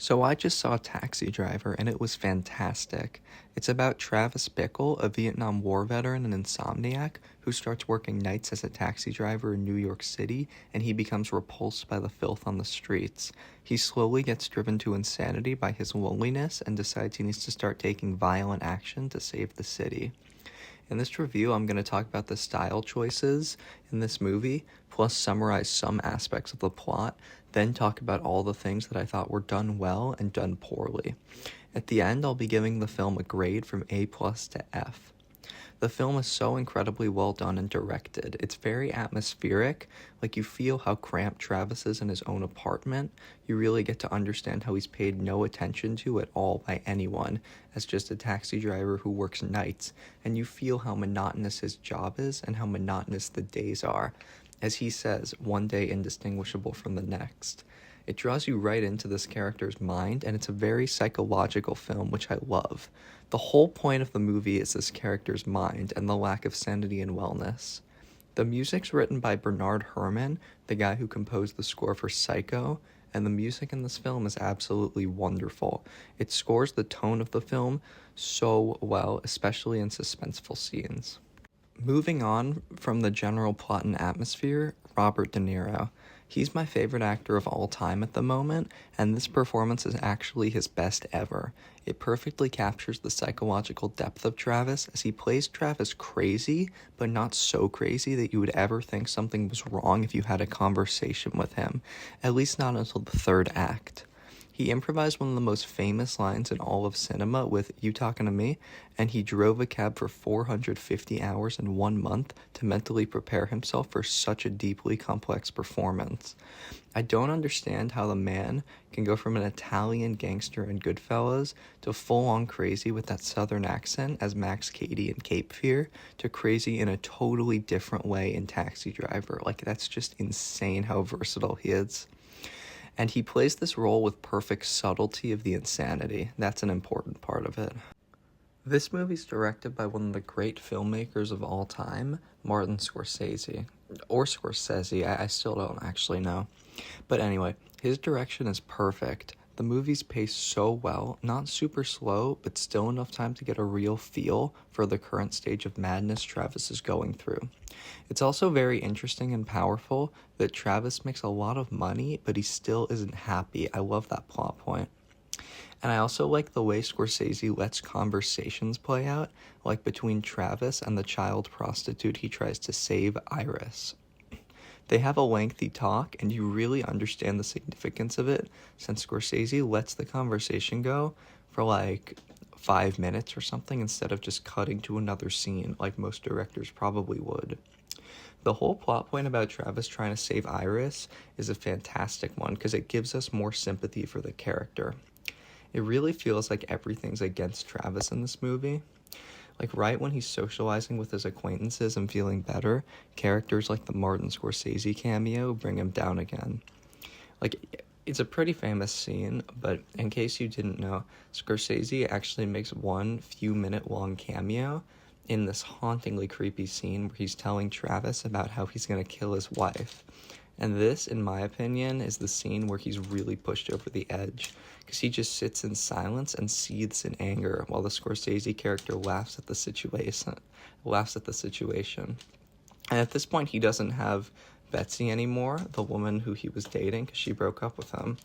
So I just saw Taxi Driver and it was fantastic. It's about Travis Bickle, a Vietnam War veteran and insomniac who starts working nights as a taxi driver in New York City, and he becomes repulsed by the filth on the streets. He slowly gets driven to insanity by his loneliness and decides he needs to start taking violent action to save the city. In this review, I'm going to talk about the style choices in this movie, plus summarize some aspects of the plot, then talk about all the things that I thought were done well and done poorly. At the end, I'll be giving the film a grade from A plus to F. The film is so incredibly well done and directed. It's very atmospheric, like you feel how cramped Travis is in his own apartment. You really get to understand how he's paid no attention to at all by anyone, as just a taxi driver who works nights, and you feel how monotonous his job is and how monotonous the days are. As he says, one day indistinguishable from the next. It draws you right into this character's mind, and it's a very psychological film, which I love. The whole point of the movie is this character's mind and the lack of sanity and wellness. The music's written by Bernard Herrmann, the guy who composed the score for Psycho, and the music in this film is absolutely wonderful. It scores the tone of the film so well, especially in suspenseful scenes. Moving on from the general plot and atmosphere, Robert De Niro. He's my favorite actor of all time at the moment, and this performance is actually his best ever. It perfectly captures the psychological depth of Travis, as he plays Travis crazy, but not so crazy that you would ever think something was wrong if you had a conversation with him, at least not until the third act. He improvised one of the most famous lines in all of cinema with "You talking to me?" and he drove a cab for 450 hours in 1 month to mentally prepare himself for such a deeply complex performance. I don't understand how the man can go from an Italian gangster in Goodfellas to full-on crazy with that southern accent as Max Cady in Cape Fear to crazy in a totally different way in Taxi Driver. Like, that's just insane how versatile he is. And he plays this role with perfect subtlety of the insanity. That's an important part of it. This movie's directed by one of the great filmmakers of all time, Martin Scorsese. Or Scorsese, I still don't actually know. But anyway, his direction is perfect. The movie's paced so well, not super slow, but still enough time to get a real feel for the current stage of madness Travis is going through. It's also very interesting and powerful that Travis makes a lot of money, but he still isn't happy. I love that plot point. And I also like the way Scorsese lets conversations play out, like between Travis and the child prostitute he tries to save, Iris. They have a lengthy talk, and you really understand the significance of it, since Scorsese lets the conversation go for like 5 minutes or something instead of just cutting to another scene like most directors probably would. The whole plot point about Travis trying to save Iris is a fantastic one because it gives us more sympathy for the character. It really feels like everything's against Travis in this movie. Like, right when he's socializing with his acquaintances and feeling better, characters like the Martin Scorsese cameo bring him down again. Like, it's a pretty famous scene, but in case you didn't know, Scorsese actually makes one few-minute-long cameo in this hauntingly creepy scene where he's telling Travis about how he's going to kill his wife. And this, in my opinion, is the scene where he's really pushed over the edge, because he just sits in silence and seethes in anger while the Scorsese character laughs at the situation. And at this point, he doesn't have Betsy anymore, the woman who he was dating, because she broke up with him.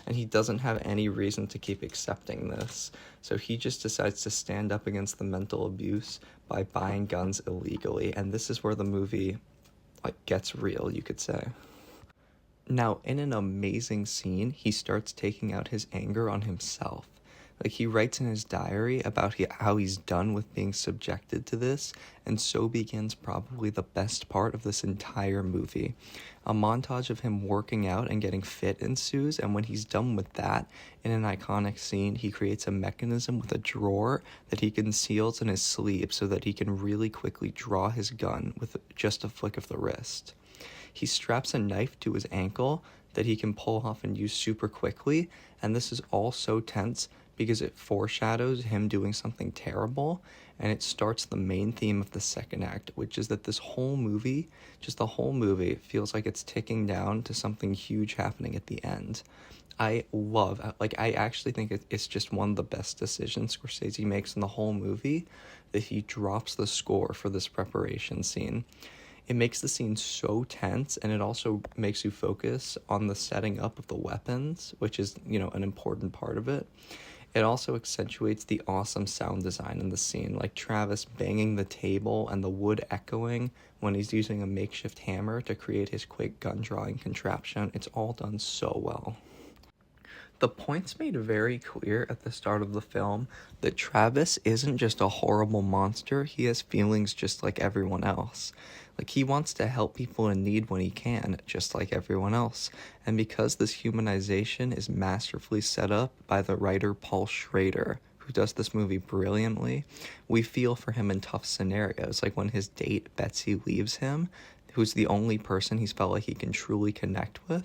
And he doesn't have any reason to keep accepting this. So he just decides to stand up against the mental abuse by buying guns illegally. And this is where the movie, gets real, you could say. Now, in an amazing scene, he starts taking out his anger on himself. Like, he writes in his diary about how he's done with being subjected to this, and so begins probably the best part of this entire movie. A montage of him working out and getting fit ensues, and when he's done with that, in an iconic scene, he creates a mechanism with a drawer that he conceals in his sleeve so that he can really quickly draw his gun with just a flick of the wrist. He straps a knife to his ankle that he can pull off and use super quickly, and this is all so tense because it foreshadows him doing something terrible, and it starts the main theme of the second act, which is that this whole movie, just the whole movie, feels like it's ticking down to something huge happening at the end. I actually think it's just one of the best decisions Scorsese makes in the whole movie, that he drops the score for this preparation scene. It makes the scene so tense, and it also makes you focus on the setting up of the weapons, which is, an important part of it. It also accentuates the awesome sound design in the scene, like Travis banging the table and the wood echoing when he's using a makeshift hammer to create his quick gun drawing contraption. It's all done so well. The point's made very clear at the start of the film that Travis isn't just a horrible monster, he has feelings just like everyone else. Like, he wants to help people in need when he can, just like everyone else. And because this humanization is masterfully set up by the writer Paul Schrader, who does this movie brilliantly, we feel for him in tough scenarios, like when his date Betsy leaves him, who's the only person he's felt like he can truly connect with.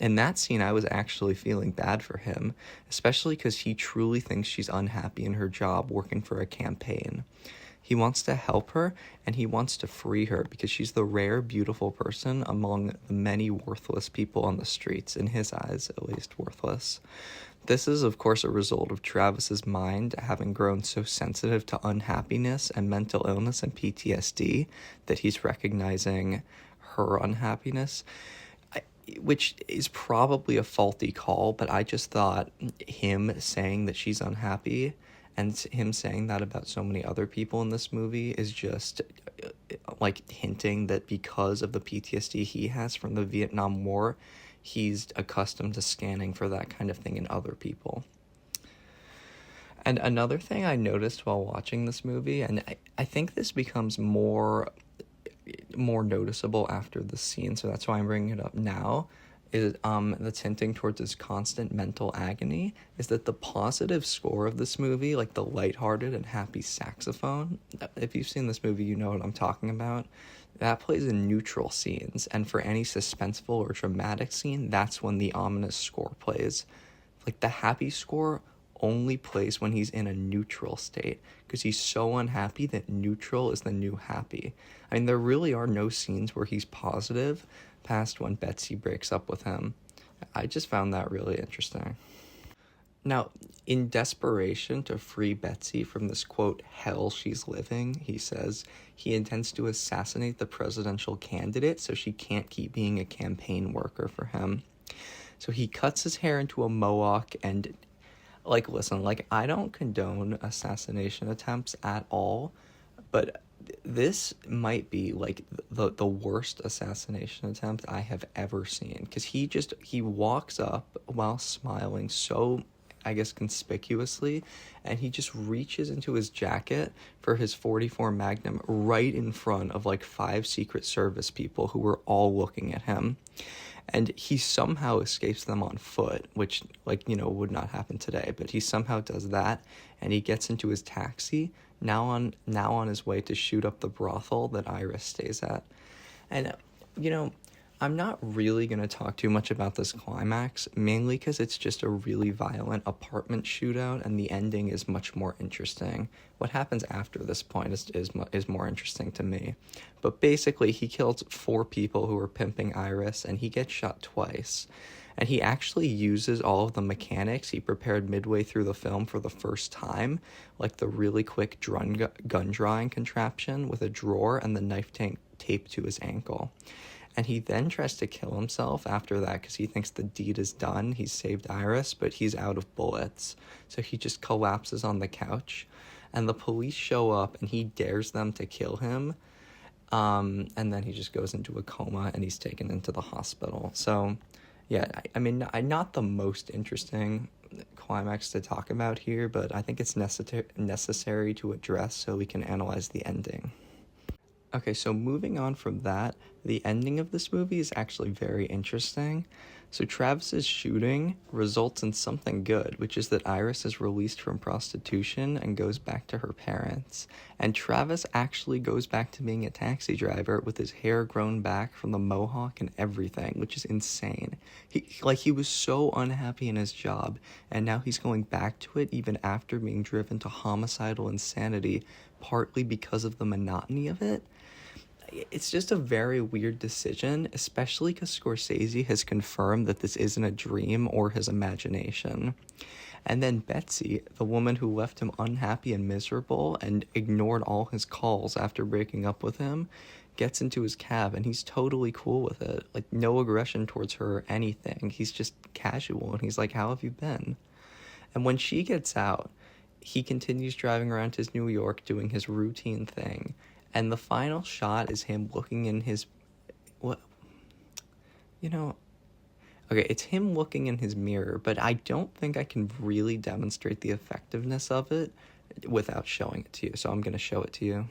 In that scene, I was actually feeling bad for him, especially because he truly thinks she's unhappy in her job working for a campaign. He wants to help her, and he wants to free her because she's the rare, beautiful person among the many worthless people on the streets, in his eyes, at least worthless. This is, of course, a result of Travis's mind having grown so sensitive to unhappiness and mental illness and PTSD that he's recognizing her unhappiness, which is probably a faulty call, but I just thought him saying that she's unhappy and him saying that about so many other people in this movie is just like hinting that because of the PTSD he has from the Vietnam War, he's accustomed to scanning for that kind of thing in other people. And another thing I noticed while watching this movie, and I think this becomes more noticeable after the scene, so that's why I'm bringing it up now, is that's hinting towards his constant mental agony, is that the positive score of this movie, like the lighthearted and happy saxophone, if you've seen this movie, you know what I'm talking about, that plays in neutral scenes, and for any suspenseful or dramatic scene, that's when the ominous score plays. Like, the happy score only plays when he's in a neutral state, because he's so unhappy that neutral is the new happy. I mean, there really are no scenes where he's positive past when Betsy breaks up with him. I just found that really interesting. Now, in desperation to free Betsy from this, quote, hell she's living, he says he intends to assassinate the presidential candidate so she can't keep being a campaign worker for him. So he cuts his hair into a mohawk and, like, listen, like, I don't condone assassination attempts at all, but this might be, like, the worst assassination attempt I have ever seen, because he walks up while smiling so, I guess, conspicuously, and he just reaches into his jacket for his .44 Magnum right in front of, like, 5 Secret Service people who were all looking at him. And he somehow escapes them on foot, which, like, would not happen today. But he somehow does that, and he gets into his taxi, now on his way to shoot up the brothel that Iris stays at. And, I'm not really going to talk too much about this climax, mainly because it's just a really violent apartment shootout, and the ending is much more interesting. What happens after this point is more interesting to me. But basically, he kills 4 people who are pimping Iris, and he gets shot twice. And he actually uses all of the mechanics he prepared midway through the film for the first time, like the really quick gun drawing contraption with a drawer and the knife taped to his ankle. And he then tries to kill himself after that because he thinks the deed is done. He's saved Iris, but he's out of bullets. So he just collapses on the couch. And the police show up, and he dares them to kill him. And then he just goes into a coma, and he's taken into the hospital. So, yeah, I mean, not the most interesting climax to talk about here, but I think it's necessary to address so we can analyze the ending. Okay, so moving on from that, the ending of this movie is actually very interesting. So Travis's shooting results in something good, which is that Iris is released from prostitution and goes back to her parents. And Travis actually goes back to being a taxi driver with his hair grown back from the mohawk and everything, which is insane. He was so unhappy in his job, and now he's going back to it even after being driven to homicidal insanity, partly because of the monotony of it. it's just a very weird decision, especially because Scorsese has confirmed that this isn't a dream or his imagination. And then Betsy, the woman who left him unhappy and miserable and ignored all his calls after breaking up with him, gets into his cab and he's totally cool with it. Like, no aggression towards her or anything. He's just casual and he's like, "How have you been?" And when she gets out, he continues driving around his New York doing his routine thing. And the final shot is him looking in his, what, you know, okay, it's him looking in his mirror, but I don't think I can really demonstrate the effectiveness of it without showing it to you. So I'm going to show it to you.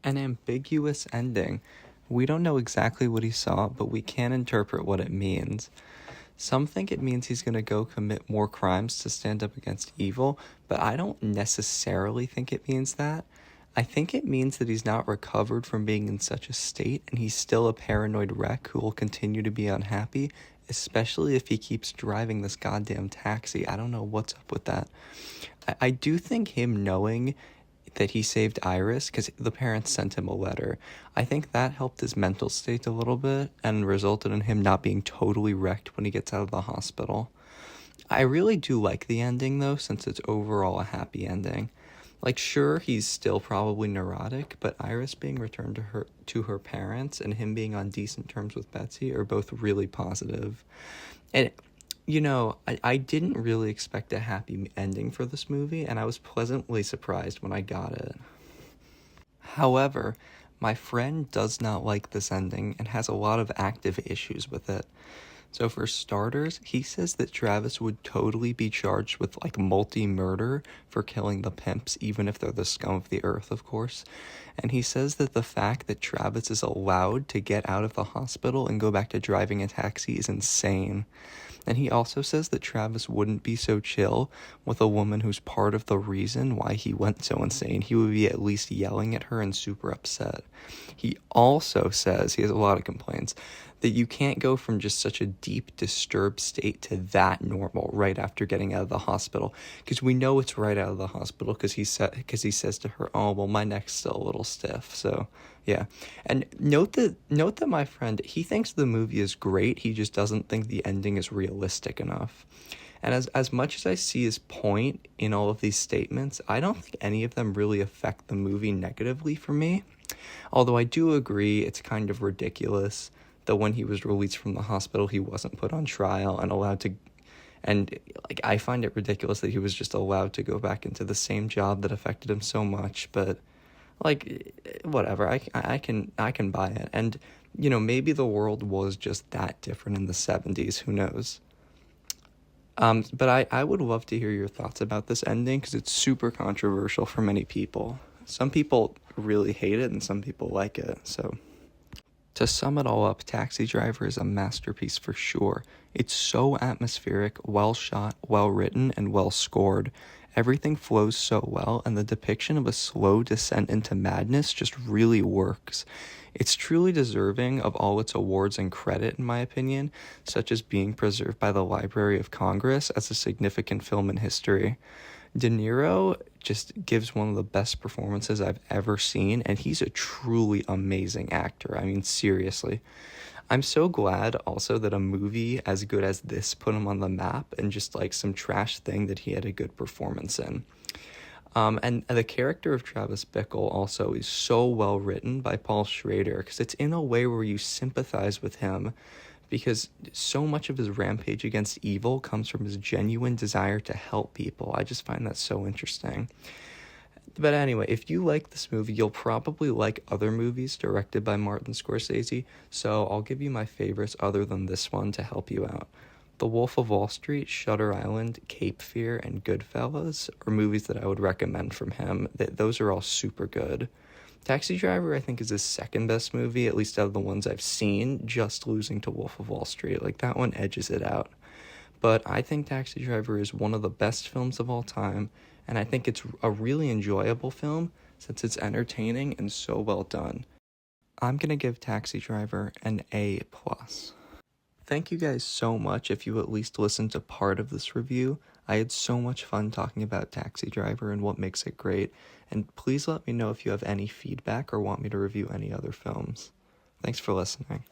An ambiguous ending. We don't know exactly what he saw, but we can interpret what it means. Some think it means he's going to go commit more crimes to stand up against evil, but I don't necessarily think it means that. I think it means that he's not recovered from being in such a state and he's still a paranoid wreck who will continue to be unhappy, especially if he keeps driving this goddamn taxi. I don't know what's up with that. I do think him knowing that he saved Iris because the parents sent him a letter. I think that helped his mental state a little bit and resulted in him not being totally wrecked when he gets out of the hospital. I really do like the ending though, since it's overall a happy ending. Like, sure, he's still probably neurotic, but Iris being returned to her parents and him being on decent terms with Betsy are both really positive. And I didn't really expect a happy ending for this movie, and I was pleasantly surprised when I got it. However, my friend does not like this ending and has a lot of active issues with it. So for starters, he says that Travis would totally be charged with like multi-murder for killing the pimps, even if they're the scum of the earth, of course. And he says that the fact that Travis is allowed to get out of the hospital and go back to driving a taxi is insane. And he also says that Travis wouldn't be so chill with a woman who's part of the reason why he went so insane. He would be at least yelling at her and super upset. He also says, he has a lot of complaints, that you can't go from just such a deep, disturbed state to that normal right after getting out of the hospital. Because we know it's right out of the hospital because he says to her, "Oh, well, my neck's still a little stiff." So, yeah. And note that my friend, he thinks the movie is great. He just doesn't think the ending is realistic enough. And as much as I see his point in all of these statements, I don't think any of them really affect the movie negatively for me. Although I do agree it's kind of ridiculous that when he was released from the hospital, he wasn't put on trial and allowed to, and like, I find it ridiculous that he was just allowed to go back into the same job that affected him so much, but like, whatever, I can buy it. And, maybe the world was just that different in the 70s, who knows? But I would love to hear your thoughts about this ending because it's super controversial for many people. Some people really hate it and some people like it, so. To sum it all up, Taxi Driver is a masterpiece for sure. It's so atmospheric, well shot, well written, and well scored. Everything flows so well, and the depiction of a slow descent into madness just really works. It's truly deserving of all its awards and credit, in my opinion, such as being preserved by the Library of Congress as a significant film in history. De Niro just gives one of the best performances I've ever seen, and he's a truly amazing actor. I mean, seriously. I'm so glad also that a movie as good as this put him on the map and just like some trash thing that he had a good performance in. And the character of Travis Bickle also is so well written by Paul Schrader because it's in a way where you sympathize with him because so much of his rampage against evil comes from his genuine desire to help people. I just find that so interesting. But anyway, if you like this movie, you'll probably like other movies directed by Martin Scorsese, so I'll give you my favorites other than this one to help you out. The Wolf of Wall Street, Shutter Island, Cape Fear, and Goodfellas are movies that I would recommend from him. Those are all super good. Taxi Driver, I think, is his second best movie, at least out of the ones I've seen, just losing to Wolf of Wall Street. Like, that one edges it out. But I think Taxi Driver is one of the best films of all time, and I think it's a really enjoyable film since it's entertaining and so well done. I'm gonna give Taxi Driver an A+. Thank you guys so much if you at least listened to part of this review. I had so much fun talking about Taxi Driver and what makes it great, and please let me know if you have any feedback or want me to review any other films. Thanks for listening.